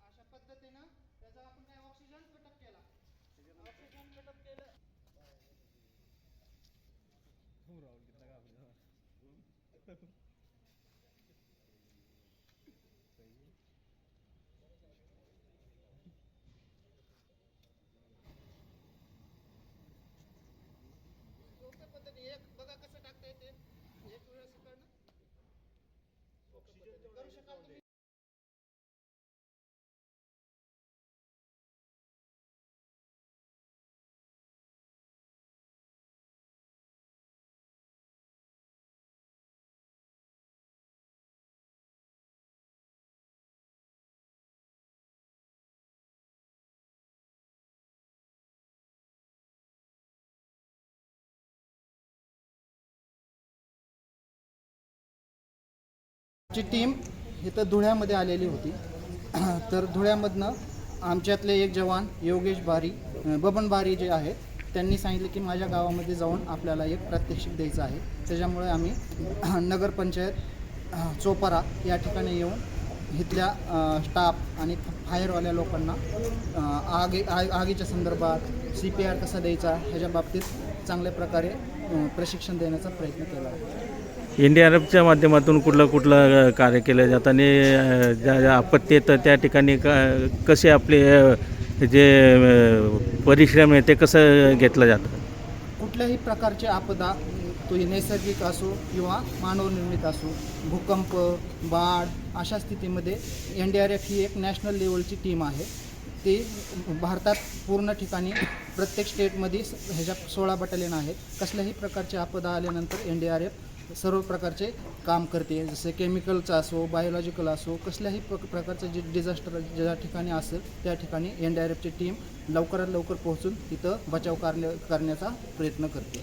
अशा पद्धतीनं त्याचा आपण काय ऑक्सिजन घटक केला. ऑक्सिजन घटक केलं. सोप्या पद्धतीने एक बघा कसं टाकता येते. एक वेळेस करणं करू शकाल तुम्ही. ची टीम इथं धुळ्यामध्ये आलेली होती. तर धुळ्यामधनं आमच्यातले एक जवान योगेश बारी बबन बारी जे आहेत त्यांनी सांगितलं की माझ्या गावामध्ये जाऊन आपल्याला एक प्रात्यक्षिक द्यायचं आहे. त्याच्यामुळे आम्ही नगरपंचायत चोपारा या ठिकाणी येऊन इथल्या स्टाफ आणि फायरवाल्या लोकांना आगीच्या संदर्भात CPR कसा द्यायचा ह्याच्या बाबतीत चांगल्या प्रकारे प्रशिक्षण देण्याचा प्रयत्न केला आहे. NDRFच्या माध्यमातून कुठलं कार्य केलं जातं आणि ज्या आपत्ती येतं त्या ठिकाणी कसे आपले जे परिश्रम आहे ते कसं घेतलं जातं? कुठल्याही प्रकारची आपदा तो नैसर्गिक असो किंवा मानवनिर्मित असो, भूकंप, बाढ अशा स्थितीमध्ये NDRF ही एक नॅशनल लेवलची टीम आहे. ती भारतात पूर्ण ठिकाणी प्रत्येक स्टेटमध्ये ह्याच्या 16 बटालियन आहेत. कसल्याही प्रकारची आपदा आल्यानंतर NDRF सर्व प्रकारचे काम करते. जसे केमिकलचा असो, बायोलॉजिकल असो, कसल्याही प्रकारचं जे डिझास्टर ज्या ठिकाणी असेल त्या ठिकाणी NDRFची टीम लवकरात लवकर पोहोचून तिथं बचाव करण्याचा प्रयत्न करते.